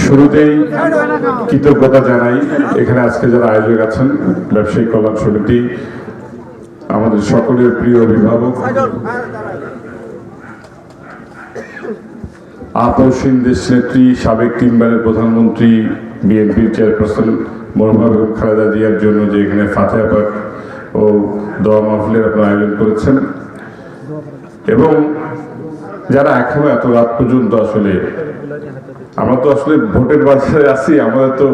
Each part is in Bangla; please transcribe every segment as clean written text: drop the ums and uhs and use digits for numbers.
শুরুতেই কৃতজ্ঞতা জানাই এখানে আজকে যারা আয়োজক আছেন, ব্যবসায়ী কল্যাণ সমিতি, আমাদের সকলের প্রিয় অভিভাবক, আপসীন দেশনেত্রী, সাবেক তিনবারের প্রধানমন্ত্রী, বিএনপির চেয়ারপারসন মরহুমা বেগম খালেদা জিয়ার জন্য যে এখানে ফাতিহা পাঠ ও দোয়া মাহফিলের আপনারা আয়োজন করেছেন, এবং যারা এখনো এত রাত পর্যন্ত আসলে, আমরা তো আসলে ভোটের বাজারে আছি, আমাদের তো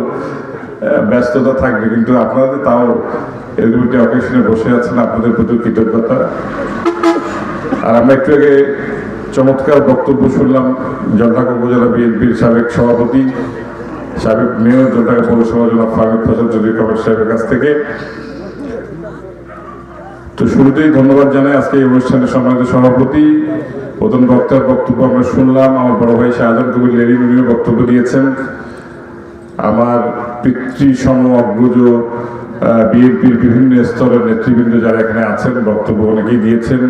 ব্যস্ততা থাকবে, কিন্তু আপনাদের তাও এরকম একটি অকেশনে বসে আছেন, আপনাদের প্রতি কৃতজ্ঞতা। আর আমরা একটু আগে চমৎকার বক্তব্য শুনলাম জলঢাকা উপজেলা বিএনপির সাবেক সভাপতি, সাবেক মেয়র জলঢাকা পৌরসভা জনাব ফারুক ফজল চৌধুরী কবির সাহেবের কাছ থেকে। তো শুরুতেই ধন্যবাদ জানাই আজকে এই অনুষ্ঠানের সম্মানিত সভাপতি, প্রধান বক্তার বক্তব্য আমরা শুনলাম। আমার বড় ভাই শাহজাহান কবির লেরিন উনিও বক্তব্য দিয়েছেন। আমার পিতৃসম অগ্রজ বিএনপির বিভিন্ন স্তরের নেতৃবৃন্দ যারা এখানে আছেন বক্তব্য অনেকেই দিয়েছেন।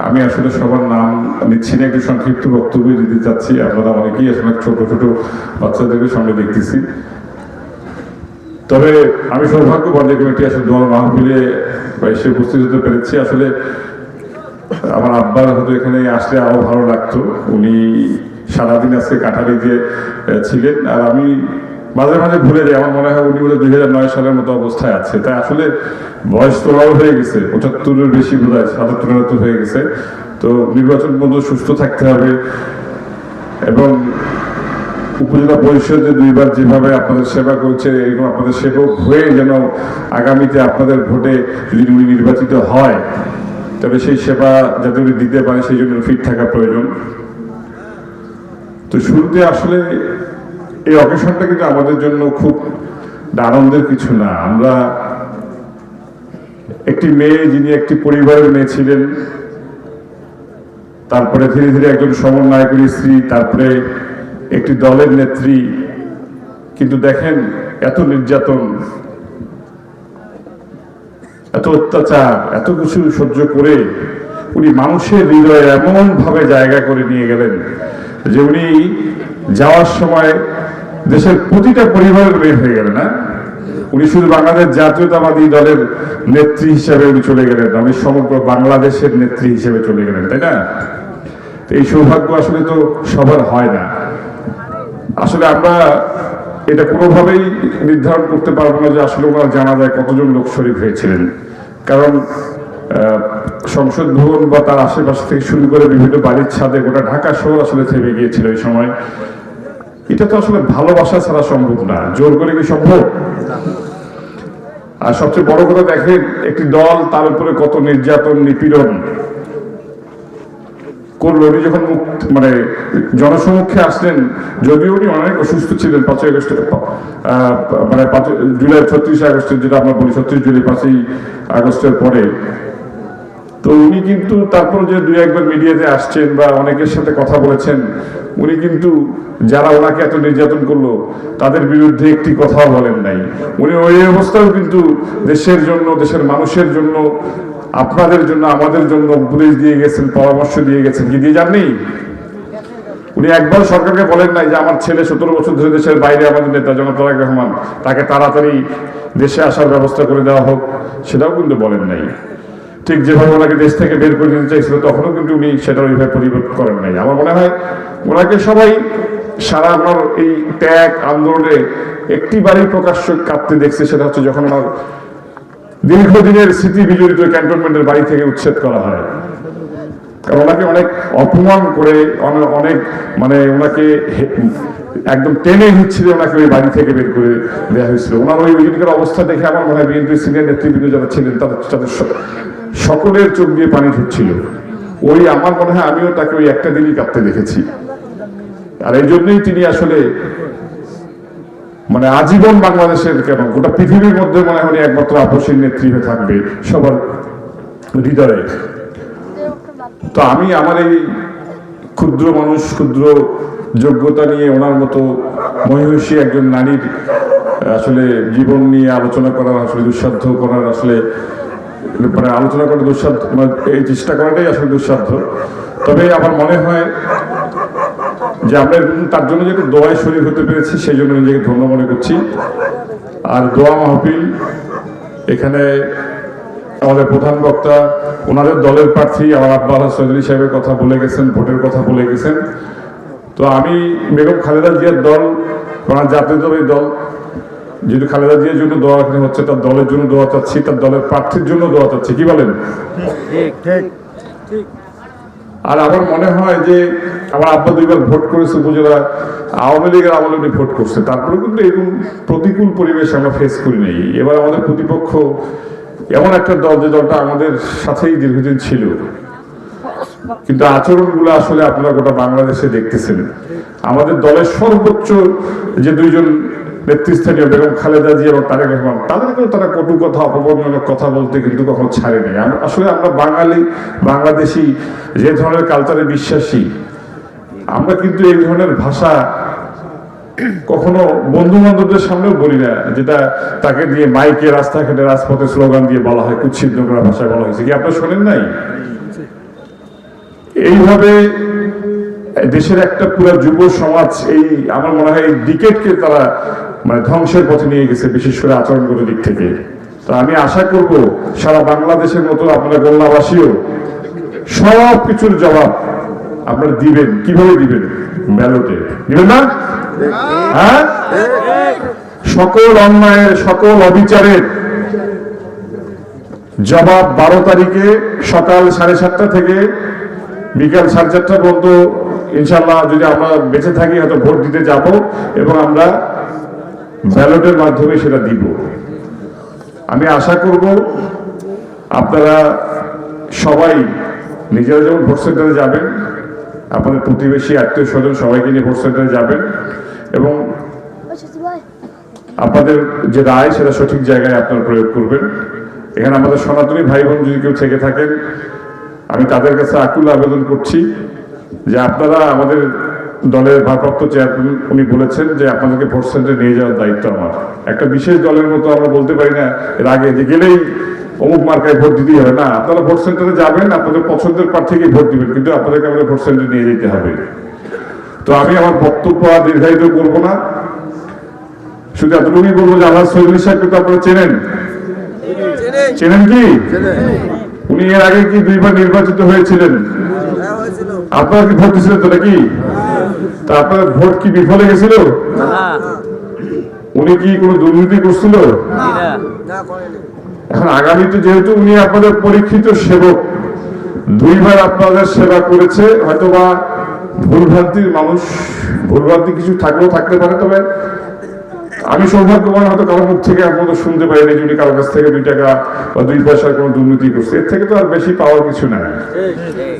আমি আসলে সবার নাম নিচ্ছি না, একটু সংক্ষিপ্ত বক্তব্য দিতে চাচ্ছি। আপনারা অনেকেই আসলে ছোট ছোট বাচ্চাদেরকে সামনে দেখতেছি। তবে আমি সৌভাগ্যবান যে কমিটি আসলে দোয়া মাহফিলে এসে উপস্থিত হতে পেরেছি। আসলে আমার আব্বার হয়তো এখানে আসলে আরো ভালো লাগতো, উনি সারাদিন আজকে কাটারিতে ছিলেন। আর আমি মাঝে মাঝে ভুলে যাই, আমার মনে হয় উনি বোধহয় 2009 সালের মতো অবস্থায় আছে। তাই আসলে বয়স তোলাও হয়ে গেছে, 75-এর বেশি বোধ হয়, 77-78 হয়ে গেছে। তো নির্বাচন পর্যন্ত সুস্থ থাকতে হবে, এবং উপজেলা পরিষদে 2বার যেভাবে আপনাদের সেবা করেছে, এরকম আপনাদের সেবক হয়ে যেন আগামীতে আপনাদের ভোটে যদি উনি নির্বাচিত হয়, তবে সেই সেবা যাতে উনি দিতে পারে সেই জন্য ফিট থাকা প্রয়োজন। তো শুরুতে আসলে এই অকেশনটা কিন্তু আমাদের জন্য খুব আনন্দের কিছু না। আমরা একটি মেয়ে, যিনি একটি পরিবারের মেয়ে ছিলেন, তারপরে ধীরে ধীরে একজন সমন্বয়কের স্ত্রী, তারপরে একটি দলের নেত্রী, কিন্তু দেখেন এত নির্যাতন, এত অত্যাচার, এত কিছু সহ্য করে উনি মানুষের হৃদয়ে এমন ভাবে জায়গা করে নিয়ে গেলেন যে উনি যাওয়ার সময় দেশের প্রতিটা পরিবারের মেয়ে হয়ে গেলেন। না, উনি শুধু বাংলাদেশ জাতীয়তাবাদী দলের নেত্রী হিসেবে উনি চলে গেলেন, উনি সমগ্র বাংলাদেশের নেত্রী হিসেবে চলে গেলেন, তাই না? এই সৌভাগ্য আসলে তো সবার হয় না। আসলে আমরা এটা কোনোভাবেই নির্ধারণ করতে পারবো না যে আসলে ওনার জানা যায় কতজন লোক শরীক হয়েছিলেন, কারণ সংসদ ভবন বা তার আশেপাশে থেকে শুরু করে বিভিন্ন বাড়ির ছাদে গোটা ঢাকা শহর আসলে থেমে গিয়েছিল এই সময়। এটা তো আসলে ভালোবাসা ছাড়া সম্ভব না, জোর করে কি সম্ভব? আর সবচেয়ে বড় কথা দেখেন, একটি দল তার উপরে কত নির্যাতন নিপীড়ন করলো। উনি যখন মানে জনসমক্ষে আসলেন, যদিও উনি অনেক অসুস্থ ছিলেন 5ই আগস্ট, মানে জুলাই 36 আগস্টের, যেটা আমরা বলি 36 জুলাই 5ই আগস্টের পরে, তো উনি কিন্তু তারপর যে 2-1বার মিডিয়াতে আসছেন বা অনেকের সাথে কথা বলেছেন, উনি কিন্তু যারা ওনাকে এত নির্যাতন করলো তাদের বিরুদ্ধে একটি কথাও বলেন নাই। উনি ওই অবস্থাও কিন্তু দেশের জন্য, দেশের মানুষের জন্য, আপনাদের জন্য, আমাদের জন্য উপদেশ দিয়ে গেছেন, পরামর্শ দিয়ে গেছেন। কি দিয়ে যাননি? উনি একবার সরকারকে বলেন নাই যে আমার ছেলে 17 বছর ধরে দেশের বাইরে, আমাদের নেতা জনাব তারেক রহমান, তাকে তাড়াতাড়ি দেশে আসার ব্যবস্থা করে দেওয়া হোক, সেটাও কিন্তু বলেন নাই। ঠিক যেভাবে ওনাকে দেশ থেকে বের করে দিতে চাইছিল, তখনও কিন্তু উনি সেটা ওইভাবে পরিবর্তন করেন নাই। আমার মনে হয় ওনাকে সবাই সারা আমার এই ত্যাগ আন্দোলনে একটিবারই প্রকাশ্য কাঁদতে দেখছে, সেটা হচ্ছে যখন ওনার দীর্ঘদিনের স্মৃতি বিজড়িত ক্যান্টনমেন্টের বাড়ি থেকে উচ্ছেদ করা হয়। কারণ ওনাকে অনেক অপমান করে, অনেক মানে ওনাকে একদম টেনে হিচ্ছিলে ওনাকে ওই বাড়ি থেকে বের করে দেওয়া হয়েছিল। ওনার ওই দিনকার অবস্থা দেখে আমার মনে হয় বিএনপির সিনিয়র নেতৃবৃন্দ যারা ছিলেন তাদের সকলের চোখ দিয়ে পানি ঢুকছিল। ওই আমার মনে হয় আমিও তাকে ওই একটা দিনই কাঁদতে দেখেছি। আর এই জন্যই তিনি আসলে মানে আজীবন বাংলাদেশের, কেন গোটা পৃথিবীর মধ্যে মনে হয় একমাত্র আপসীন নেত্রী হয়ে থাকবে সবার হৃদয়ে। তো আমি আমার এই ক্ষুদ্র মানুষ, ক্ষুদ্র যোগ্যতা নিয়ে ওনার মতো মহিষী একজন নারীর আসলে জীবন নিয়ে আলোচনা করার, আসলে দুঃসাধ্য করার, আসলে মানে আলোচনা করার দুঃসাধ্য, এই চেষ্টা করাটাই আসলে দুঃসাধ্য। তবে আমার মনে হয় যে আমরা তার জন্য যে একটু দোয়ায় শরীর হতে পেরেছি সেই জন্য নিজেকে ধন্য মনে করছি। আর দোয়া মাহফিল এখানে আমাদের প্রধান বক্তা ওনাদের দলের প্রার্থী আমার আব্বা আল্লাহ চৌধুরী সাহেবের কথা বলে গেছেন, ভোটের কথা বলে গেছেন। তো আমি বেগম খালেদা জিয়ার দল, ওনার জাতীয়তাবাদী দল, যেহেতু খালেদা জিয়ার জন্য দোয়া এখানে হচ্ছে, তার দলের জন্য দোয়া চাচ্ছি, তার দলের প্রার্থীর জন্য দোয়া চাচ্ছি। কি বলেন? আর আমার মনে হয় যে আমার আব্বা 2বার ভোট করেছে উপজেলা আওয়ামী লীগের আমলে উনি ভোট করছে, তারপরে কিন্তু এরকম প্রতিকূল পরিবেশ আমরা ফেস করি নাই। এবার আমাদের প্রতিপক্ষ এমন একটা দল, যে দলটা আমাদের সাথেই দীর্ঘদিন ছিল, কিন্তু আচরণগুলো আসলে আপনারা গোটা বাংলাদেশে দেখতেছেন। আমাদের দলের সর্বোচ্চ যে 2জন নেতৃস্থানীয় বেগম খালেদা জিয়া এবং তারেক রহমান, তাদেরকেও তারা কটু কথা, অপমানজনক কথা বলতে কিন্তু কখনো ছাড়ে নেই। আসলে আমরা বাঙালি, বাংলাদেশি, যে ধরনের কালচারে বিশ্বাসী, আমরা কিন্তু এই ধরনের ভাষা কখনো বন্ধু বান্ধবদের সামনেও বলি না, যেটা তাকে দিয়ে মাইকে, রাস্তাঘাটে, রাজপথে স্লোগান দিয়ে বলা হয়, কুৎসিত নোংরা ভাষায় বলা হয়েছে। কি আপনারা শোনেন নাই? এইভাবে দেশের একটা পুরো যুব সমাজ, এই আমার মনে হয় এই ডিকেটকে তারা মানে ধ্বংসের পথে নিয়ে গেছে, বিশেষ করে আচরণগত দিক থেকে। তো আমি আশা করব সারা বাংলাদেশের মতো আপনারা গোল্লাবাসীও সব কিছুর জবাব আপনারা দিবেন। কিভাবে দিবেন? ব্যালটে দিবেন না? হ্যাঁ, সকল অন্যায়ের, সকল অবিচারের জবাব 12 তারিখে সকাল 7:30 থেকে বিকাল 4:30 পর্যন্ত ইনশাল্লাহ, যদি আমরা বেঁচে থাকি হয়তো ভোট দিতে যাব, এবং আমরা ব্যালটের মাধ্যমে সেটা দিব। আমি আশা করব আপনারা সবাই নিজেরা যেমন ভোট সেন্টারে যাবেন, আপনাদের প্রতিবেশী, আত্মীয় স্বজন সবাইকে নিয়ে ভোট সেন্টারে যাবেন, এবং আপনাদের যে রায় সেটা সঠিক জায়গায় আপনারা প্রয়োগ করবেন। এখানে আমাদের সনাতনী ভাই বোন যদি কেউ থেকে থাকেন, আমি তাদের কাছে আকুল আবেদন করছি যে আপনারা, আমাদের দলের ভারপ্রাপ্ত চেয়ারম্যান উনি বলেছেন যে আপনাদেরকে ভোট সেন্টারে নিয়ে যাওয়ার দায়িত্ব আমার। একটা বিশেষ দলের মতো আমরা বলতে পারি না এর আগে যে গেলেই অমুক মার্কায় ভোট দিতেই হবে না। আপনারা ভোট সেন্টারে যাবেন, আপনাদের পছন্দের প্রার্থীকে ভোট দিবেন, কিন্তু আপনাদেরকে আমাদের ভোট সেন্টারে নিয়ে যেতে হবে। তো আমি আমার বক্তব্য আর দীর্ঘায়িত করবো না, শুধু এতটুকুই বলবো যে আল্লাহ চৌধুরী সাহেবকে তো আপনারা চেনেন, চেনেন কি? উনি এর আগে কি 2বার নির্বাচিত হয়েছিলেন? আপনারা কি ভোট দিয়েছিলেন তো নাকি? তা আপনার ভোট কি বিফলে গেছিল? উনি কি কোনো দুর্নীতি করছিল? এখন আগামীতে যেহেতু উনি আপনাদের পরীক্ষিত সেবক, 2বার আপনাদের সেবা করেছে, হয়তোবা ভুলভ্রান্তির মানুষ, ভুলভ্রান্তি কিছু থাকলেও থাকতে পারে, তবে আমি সৌভাগ্যবান হয়তো কারোর মুখ থেকে আপনাদের শুনতে পারিনি যে উনি কারোর কাছ থেকে 2 টাকা বা 2 পয়সার কোনো দুর্নীতি করছে। এর থেকে তো আর বেশি পাওয়ার কিছু নাই।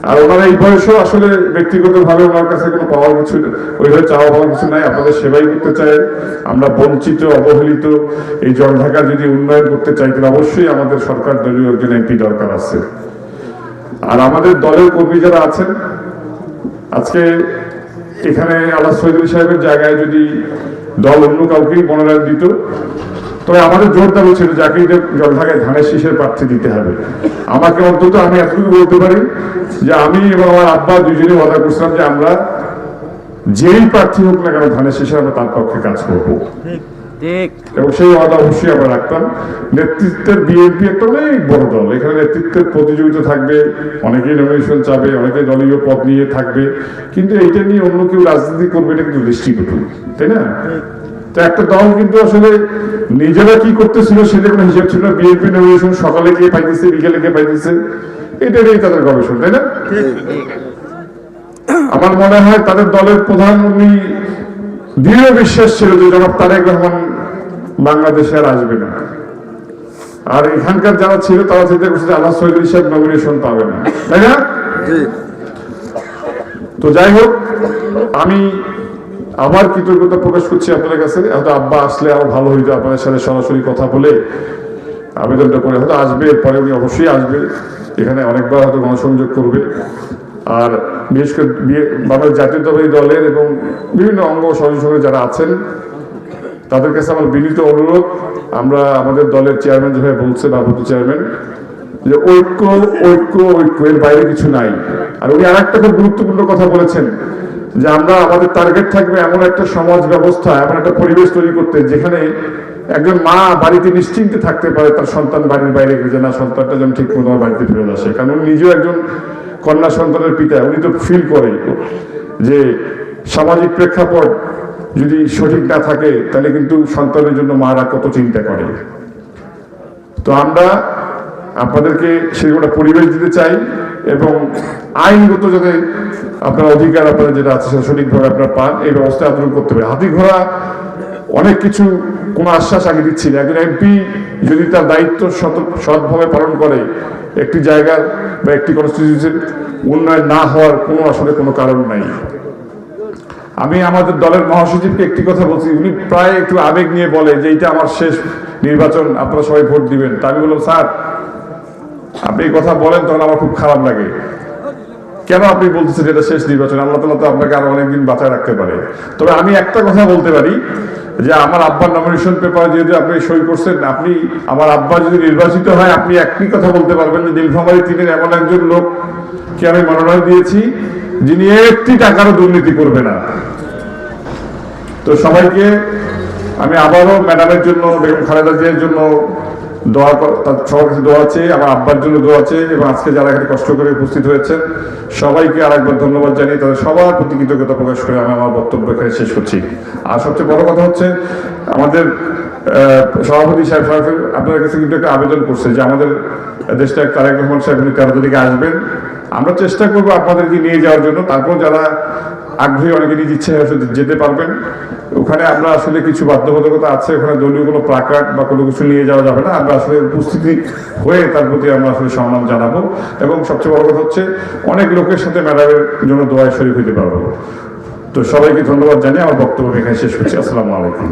আর ওনারা এই বয়সেও আসলে ব্যক্তিগত ভাবে ওনার কাছে কোনো পাওয়ার কিছু, ওইভাবে চাওয়া পাওয়ার কিছু নাই। আপনাদের সেবাই করতে চাই আমরা, বঞ্চিত, অবহেলিত এই জলঢাকা যদি উন্নয়ন করতে চাই, তাহলে অবশ্যই আমাদের সরকার দলীয় একজন এমপি দরকার আছে। আর আমাদের দলের কর্মী যারা আছেন, আজকে এখানে আল্লাহ চৌধুরী সাহেবের জায়গায় যদি দল অন্য কাউকেই মনোনয়ন দিত, তবে আমাদের জোর দাবি ছিল যাকে জলঢাকায় ধানের শীষের প্রার্থী দিতে হবে। আমাকে অন্তত, আমি এতটুকু বলতে পারি যে আমি এবং আমার আব্বা 2জনে ওয়াদা করছিলাম যে আমরা যেই প্রার্থী হোক না কেন ধানের শীষে আমরা তার পক্ষে কাজ করবো, এবং সেই ওয়াদা অবশ্যই আমরা রাখতাম। নেতৃত্বের বিএনপি একটা অনেক বড় দল, এখানে নেতৃত্বের প্রতিযোগিতা থাকবে, অনেকেই নমিনেশন চাবে, অনেকে দলীয় পদ নিয়ে থাকবে, কিন্তু এইটা নিয়ে অন্য কেউ রাজনীতি করবে, এটা কিন্তু দৃষ্টিকটু, তাই না? তো একটা দল কিন্তু আসলে নিজেরা কি করতেছিল সেটা কোনো হিসাব ছিল না। বিএনপি নমিনেশন সকালে গিয়ে পাইতেছে, বিকেলে গিয়ে পাইতেছে, এটাই তাদের গবেষণা, তাই না? আমার মনে হয় তাদের দলের প্রধান, উনি দৃঢ় বিশ্বাস ছিল যে জনাব তারেক রহমান বাংলাদেশে আর আসবে না। আর এখানকার যারা ছিল তারা চিন্তা করছে যে আল্লাহ চৌধুরী সাহেব নমিনেশন পাবে না, তাই না? তো যাই হোক, আমি আবার কৃতজ্ঞতা প্রকাশ করছি আপনাদের কাছে। হয়তো আব্বা আসলে আরো ভালো হইতো, আপনাদের সাথে সরাসরি কথা বলে আবেদনটা করে, হয়তো আসবে, পরে উনি অবশ্যই আসবে, এখানে অনেকবার হয়তো গণসংযোগ করবে। আর বিশেষ করে বাংলাদেশ জাতীয়তাবাদী দলের এবং বিভিন্ন অঙ্গ সদস্য যারা আছেন, তাদের কাছে আমার বিনীত অনুরোধ, আমরা আমাদের দলের চেয়ারম্যান যেভাবে বলছে, ভারপ্রাপ্ত চেয়ারম্যান, যে ঐক্য ঐক্য ঐক্য, এর বাইরে কিছু নাই। আর উনি আর একটা খুব গুরুত্বপূর্ণ কথা বলেছেন যে আমরা আমাদের টার্গেট থাকবে এমন একটা সমাজ ব্যবস্থা, এমন একটা পরিবেশ তৈরি করতে যেখানে একজন মা বাড়িতে নিশ্চিন্তে থাকতে পারে তার সন্তান বাড়ির বাইরে গেলে, যে না সন্তানটা যেন ঠিক মতো বাড়িতে ফেরত আসে। কারণ উনি নিজেও একজন কন্যা সন্তানের পিতা, উনি তো ফিল করে যে সামাজিক প্রেক্ষাপট যদি সঠিক না থাকে তাহলে কিন্তু সন্তানের জন্য মারা কত চিন্তা করে। তো আমরা আপনাদেরকে সেরকম পরিবেশ দিতে চাই এবং আইনগত যাতে আপনার অধিকার আপনারা যেটা আছে সেটা সঠিকভাবে আপনারা পান এই ব্যবস্থা আন্দোলন করতে হবে। হাতি ঘোড়া অনেক কিছু কোনো আশ্বাস আগে দিচ্ছিল, একজন এমপি যদি তার দায়িত্ব সৎভাবে পালন করে একটি জায়গার বা একটি কনস্টিটিউশনের উন্নয়ন না হওয়ার কোনো আসলে কোনো কারণ নাই। আমি আমাদের দলের মহাসচিবকে একটি কথা বলছি, উনি প্রায় একটু আবেগ নিয়ে বলে যে এইটা আমার শেষ নির্বাচন, আপনারা সবাই ভোট দিবেন। তা আমি বললাম স্যার আপনি এই কথা বলেন তখন আমার খুব খারাপ লাগে, কেন আপনি বলতেছেন এটা শেষ নির্বাচন? আল্লাহ তাআলা তো আপনাকে আরো অনেকদিন বাঁচায় রাখতে পারে। তবে আমি একটা কথা বলতে পারি যে আমার আব্বার নমিনেশন পেপার যেহেতু আপনি সই করছেন, আপনি আমার আব্বা যদি নির্বাচিত হয় আপনি একই কথা বলতে পারবেন যে নীলফামারী 3-এর এমন একজন লোককে আমি মনোনয়ন দিয়েছি যিনি একটি টাকারও দুর্নীতি করবে না। তো সবাইকে আমি আবারও ম্যাডামের জন্য, বেগম খালেদা জিয়ার জন্য দোয়া, সবার কাছে দোয়া আছে, আমার আব্বার জন্য দোয়া আছে এবং আজকে যারা এখানে কষ্ট করে উপস্থিত হয়েছেন সবাইকে আরেকবার ধন্যবাদ জানিয়ে তাদের সবার প্রতি কৃতজ্ঞতা প্রকাশ করে আমি আমার বক্তব্য এখানে শেষ করছি। আর সবচেয়ে বড় কথা হচ্ছে আমাদের সভাপতি সাহেব আপনাদের কাছে কিন্তু একটা আবেদন করছে যে আমাদের দেশটা তারেক রহমান সাহেব 13 তারিখে আসবেন, আমরা চেষ্টা করবো আপনাদেরকে নিয়ে যাওয়ার জন্য। তারপর যারা আগ্রহী অনেকে নিজ ইচ্ছে যেতে পারবেন। ওখানে আমরা আসলে কিছু বাধ্যবাধকতা আছে, ওখানে দলীয় কোনো প্লাকার্ড বা কোনো কিছু নিয়ে যাওয়া যাবে না। আমরা আসলে উপস্থিতি হয়ে তার প্রতি আমরা আসলে সম্মান জানাবো এবং সবচেয়ে বড় কথা হচ্ছে অনেক লোকের সাথে ম্যাডামের জন্য দোয়ায় শরীক হতে পারবো। তো সবাইকে ধন্যবাদ জানিয়ে আমার বক্তব্য এখানে শেষ করছি। আসসালামু আলাইকুম।